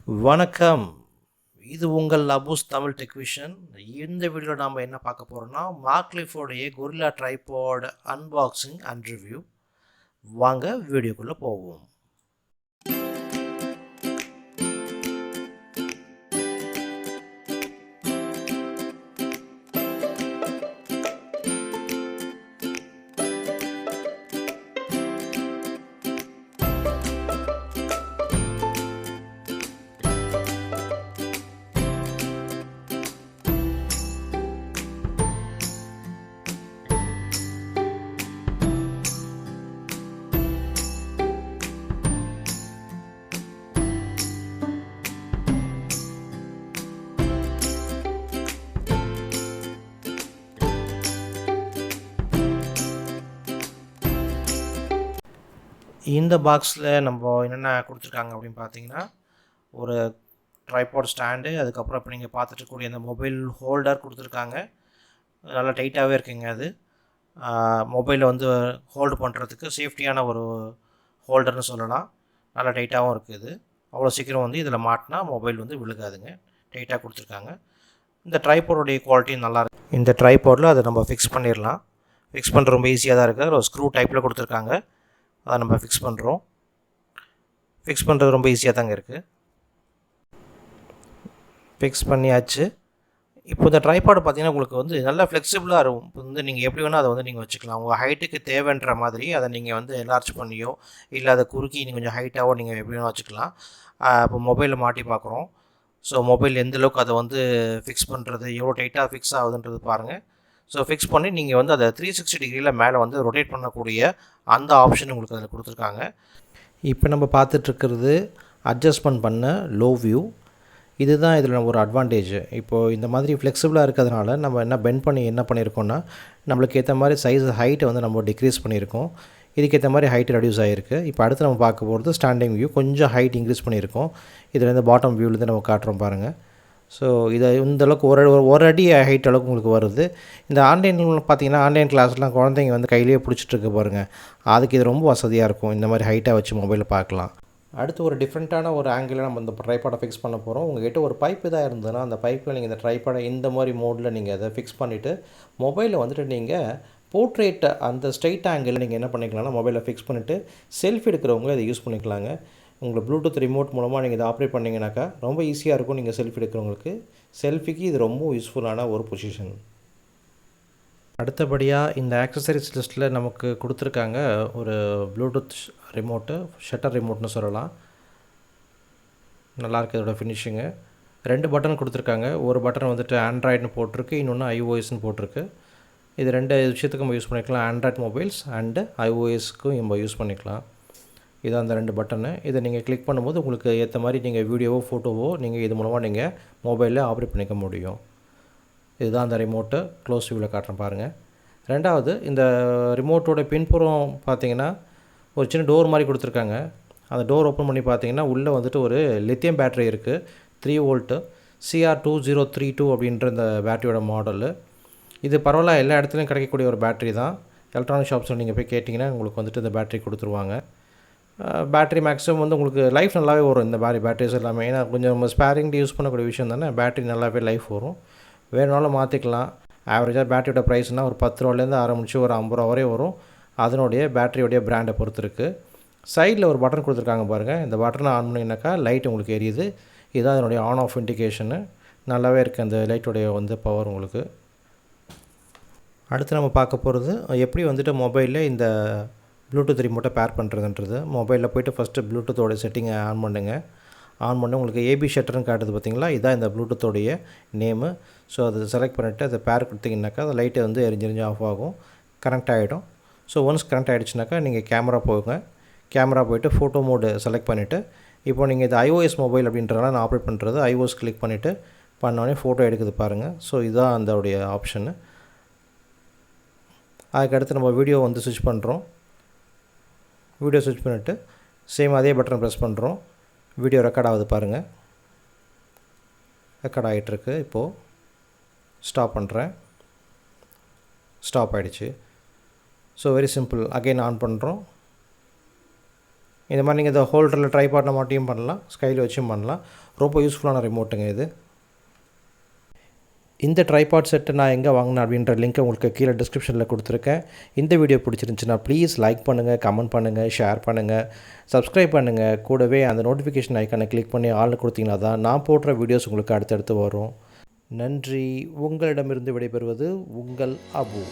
வணக்கம். இது உங்கள் அபூஸ் தமிழ் டெக்விஷன். இந்த வீடியோல நாம என்ன பார்க்க போறோம்னா, மாக்லிஃபோடைய gorilla tripod unboxing and review. வாங்க வீடியோக்குள்ள போவோம். இந்த பாக்ஸில் நம்ம என்னென்ன கொடுத்துருக்காங்க அப்படின்னு பார்த்தீங்கன்னா, ஒரு ட்ரைபாட் ஸ்டாண்டு, அதுக்கப்புறம் இப்போ நீங்கள் பார்த்துட்டு இருக்கக்கூடிய அந்த மொபைல் ஹோல்டர் கொடுத்துருக்காங்க. நல்லா டைட்டாகவே இருக்குங்க அது. மொபைலை வந்து ஹோல்டு பண்ணுறதுக்கு சேஃப்டியான ஒரு ஹோல்டர்னு சொல்லலாம். நல்லா டைட்டாகவும் இருக்குது. அவ்வளோ சீக்கிரம் வந்து இதில் மாட்டினா மொபைல் வந்து விழுகாதுங்க. டைட்டாக கொடுத்துருக்காங்க. இந்த ட்ரைபாடோடைய குவாலிட்டியும் நல்லாயிருக்கு. இந்த ட்ரைபாடில் அதை நம்ம ஃபிக்ஸ் பண்ணிடலாம். ஃபிக்ஸ் பண்ணுறது ரொம்ப ஈஸியாக தான் இருக்குது. ஒரு ஸ்க்ரூ டைப்பில் கொடுத்துருக்காங்க. அதை நம்ம ஃபிக்ஸ் பண்ணுறோம். ஃபிக்ஸ் பண்ணுறது ரொம்ப ஈஸியாக தாங்க இருக்குது. ஃபிக்ஸ் பண்ணியாச்சு. இப்போ இந்த ட்ரைபாடு பார்த்தீங்கன்னா உங்களுக்கு வந்து நல்லா ஃப்ளெக்சிபிளாக இருக்கும். இப்போ வந்து நீங்கள் எப்படி வேணால் அதை வந்து நீங்கள் வச்சுக்கலாம். உங்கள் ஹைட்டுக்கு தேவைன்ற மாதிரி அதை நீங்கள் வந்து என்லார்ஜ் பண்ணியோ இல்லை அதை குறுக்கி நீங்கள் கொஞ்சம் ஹைட்டாகவோ நீங்கள் எப்படி வேணால் வச்சுக்கலாம். இப்போ மொபைலில் மாட்டி பார்க்குறோம். ஸோ மொபைல் எந்தளவுக்கு அதை வந்து ஃபிக்ஸ் பண்ணுறது, எவ்வளோ டைட்டாக ஃபிக்ஸ் ஆகுதுன்றது பாருங்கள். ஸோ ஃபிக்ஸ் பண்ணி நீங்கள் வந்து அதை 360 டிகிரியில் மேலே வந்து ரொட்டேட் பண்ணக்கூடிய அந்த ஆப்ஷன் உங்களுக்கு அதில் கொடுத்துருக்காங்க. இப்போ நம்ம பார்த்துட்ருக்கிறது அட்ஜஸ்ட்மெண்ட் பண்ண லோ வியூ. இதுதான் இதில் ஒரு அட்வான்டேஜ். இப்போது இந்த மாதிரி ஃப்ளெக்சிபிளாக இருக்கிறதுனால நம்ம என்ன பெண்ட் பண்ணி என்ன பண்ணியிருக்கோம்னா, நம்மளுக்கு ஏற்ற மாதிரி சைஸ் ஹைட்டை வந்து நம்ம டிக்ரீஸ் பண்ணியிருக்கோம். இதுக்கேற்ற மாதிரி ஹைட் ரெடியூஸ் ஆகிருக்கு. இப்போ அடுத்து நம்ம பார்க்க போகிறது ஸ்டாண்டிங் வியூ. கொஞ்சம் ஹைட் இன்க்ரீஸ் பண்ணியிருக்கோம். இதிலேருந்து பாட்டம் வியூவிலேருந்து நம்ம காட்டுறோம் பாருங்கள். ஸோ இதை இந்தளவுக்கு ஒரு அடி ஹைட் அளவுக்கு உங்களுக்கு வருது. இந்த ஆன்லைனில் பார்த்தீங்கன்னா, ஆன்லைன் கிளாஸ்லாம் குழந்தைங்க வந்து கையிலேயே பிடிச்சிட்ருக்கு பாருங்கள். அதுக்கு இது ரொம்ப வசதியாக இருக்கும். இந்த மாதிரி ஹைட்டாக வச்சு மொபைலில் பார்க்கலாம். அடுத்து ஒரு டிஃப்ரெண்ட்டான ஒரு ஆங்கிளில் நம்ம இந்த ட்ரைபாடை ஃபிக்ஸ் பண்ண போகிறோம். உங்கள்கிட்ட ஒரு பைப் தான் இருந்ததுன்னா, அந்த பைப்பில் நீங்கள் இந்த ட்ரைபாடை இந்த மாதிரி மோடில் நீங்கள் அதை ஃபிக்ஸ் பண்ணிவிட்டு மொபைலில் வந்துட்டு நீங்கள் போர்ட்ரேட் அந்த ஸ்ட்ரைட் ஆங்கிளில் நீங்கள் என்ன பண்ணிக்கலாம்னா மொபைலில் ஃபிக்ஸ் பண்ணிவிட்டு செல்ஃபி எடுக்கிறவங்க இதை யூஸ் பண்ணிக்கலாங்க. உங்களுக்கு ப்ளூடூத் ரிமோட் மூலமாக நீங்கள் இதை ஆப்ரேட் பண்ணிங்கனாக்கா ரொம்ப ஈஸியாக இருக்கும். நீங்கள் செல்ஃபி எடுக்கிறவங்களுக்கு செல்ஃபிக்கு இது ரொம்ப யூஸ்ஃபுல்லான ஒரு பொசிஷன். அடுத்தபடியாக இந்த ஆக்சசரிஸ் லிஸ்ட்டில் நமக்கு கொடுத்துருக்காங்க ஒரு ப்ளூடூத் ரிமோட்டு, ஷட்டர் ரிமோட்னு சொல்லலாம். நல்லாயிருக்கு இதோட ஃபினிஷிங்கு. 2 பட்டன் கொடுத்துருக்காங்க. ஒரு பட்டன் வந்துட்டு ஆண்ட்ராய்டுன்னு போட்டிருக்கு, இன்னொன்று iOSன்னு போட்டிருக்கு. இது 2 விஷயத்துக்கு நம்ம யூஸ் பண்ணிக்கலாம். ஆண்ட்ராய்ட் மொபைல்ஸ் அண்டு iOSக்கும் நம்ம யூஸ் பண்ணிக்கலாம். இதான் அந்த 2 பட்டனு. இதை நீங்கள் கிளிக் பண்ணும்போது உங்களுக்கு ஏற்ற மாதிரி நீங்கள் வீடியோவோ ஃபோட்டோவோ நீங்கள் இது மூலமாக நீங்கள் மொபைலில் ஆப்ரேட் பண்ணிக்க முடியும். இதுதான் அந்த ரிமோட்டு. க்ளோஸ் வியூவில் காட்டுறேன் பாருங்கள். ரெண்டாவது, இந்த ரிமோட்டோட பின்புறம் பார்த்தீங்கன்னா ஒரு சின்ன டோர் மாதிரி கொடுத்துருக்காங்க. அந்த டோர் ஓப்பன் பண்ணி பார்த்தீங்கன்னா உள்ளே வந்துட்டு ஒரு லித்தியம் பேட்டரி இருக்குது. 3 வோல்ட்டு CR2032 அப்படின்ற இந்த பேட்டரியோட மாடலு. இது பரவாயில்ல, எல்லா இடத்துலையும் கிடைக்கக்கூடிய ஒரு பேட்டரி தான். எலக்ட்ரானிக் ஷாப்ஸில் நீங்கள் போய் கேட்டிங்கன்னா உங்களுக்கு வந்துட்டு இந்த பேட்டரி கொடுத்துருவாங்க. பேட்டரி மேக்ஸிமம் வந்து உங்களுக்கு லைஃப் நல்லாவே வரும். இந்த மாதிரி பேட்டரிஸ் எல்லாமே ஏன்னா கொஞ்சம் நம்ம ஸ்பேரிங்க்கு யூஸ் பண்ணக்கூடிய விஷயம் தானே. பேட்டரி நல்லாவே லைஃப் வரும். வேணுனாலும் மாற்றிக்கலாம். ஆவரேஜாக பேட்டரியோட ப்ரைஸ்னால் ஒரு 10 ரூபாலேருந்து ஆரம்பித்து ஒரு 50 ரூபா வரையும் வரும். அதனுடைய பேட்டரியோடைய பிராண்டை பொறுத்து இருக்குது. சைடில் ஒரு பட்டன் கொடுத்துருக்காங்க பாருங்கள். இந்த பட்டனை ஆன் பண்ணிங்கனாக்கா லைட் உங்களுக்கு எரியுது. இதுதான் அதனுடைய ஆன் ஆஃப் இண்டிகேஷனு. நல்லாவே இருக்குது அந்த லைட்டோடைய வந்து பவர் உங்களுக்கு. அடுத்து நம்ம பார்க்க போகிறது எப்படி வந்துட்டு மொபைலில் இந்த ப்ளூடூத் ரிமோட்டை பேர் பண்ணுறதுன்றது. மொபைலில் போய்ட்டு ஃபஸ்ட்டு ப்ளூடூத்தோட செட்டிங்கை ஆன் பண்ணுங்கள். ஆன் பண்ணி உங்களுக்கு ஏபி ஷட்டர்னு காட்டுது பார்த்தீங்களா, இதான் இந்த ப்ளூடூத்தோடைய நேமு. ஸோ அதை செலக்ட் பண்ணிவிட்டு அதை பேர் கொடுத்தீங்கன்னாக்கா அந்த லைட்டை வந்து எரிஞ்சு ஆஃப் ஆகும், கனெக்ட் ஆகிடும். ஸோ ஒன்ஸ் கனெக்ட் ஆகிடுச்சுனாக்கா நீங்கள் கேமரா போங்க. கேமரா போய்ட்டு ஃபோட்டோ மோடு செலக்ட் பண்ணிவிட்டு, இப்போ நீங்கள் இது iOS மொபைல் அப்படின்றதுனால நான் ஆப்ரேட் பண்ணுறது iOS கிளிக் பண்ணிவிட்டு பண்ணோடனே ஃபோட்டோ எடுக்குது பாருங்கள். ஸோ இதுதான் அதோடைய ஆப்ஷனு. அதுக்கடுத்து நம்ம வீடியோ வந்து ஸ்விட்ச் பண்ணுறோம். வீடியோ ஸ்விட்ச் பண்ணிவிட்டு சேம் அதே பட்டன் ப்ரெஸ் பண்ணுறோம். வீடியோ ரெக்கார்ட் ஆகுது பாருங்கள். ரெக்கார்ட் ஆகிட்டுருக்கு. இப்போது ஸ்டாப் பண்ணுறேன். ஸ்டாப் ஆகிடுச்சு. So very simple. Again on பண்ணுறோம். இந்த மாதிரி நீங்கள் இதை ஹோல்டரில் ட்ரைபாடில் மாட்டியும் பண்ணலாம், ஸ்கையில் வச்சும் பண்ணலாம். ரொம்ப யூஸ்ஃபுல்லான ரிமோட்டுங்க இது. இந்த ட்ரைபாட் செட்டை நான் எங்கே வாங்கினேன் அப்படின்ற லிங்க்கை உங்களுக்கு கீழே டிஸ்கிரிப்ஷனில் கொடுத்துருக்கேன். இந்த வீடியோ பிடிச்சிருந்துச்சுன்னா ப்ளீஸ் லைக் பண்ணுங்கள், கமெண்ட் பண்ணுங்கள், ஷேர் பண்ணுங்கள், சப்ஸ்கிரைப் பண்ணுங்கள். கூடவே அந்த நோட்டிஃபிகேஷன் ஐக்கானை கிளிக் பண்ணி ஆள் கொடுத்தீங்கன்னா தான் நான் போடுற வீடியோஸ் உங்களுக்கு அடுத்தடுத்து வரும். நன்றி. உங்களிடமிருந்து விடைபெறுவது உங்கள் அபு.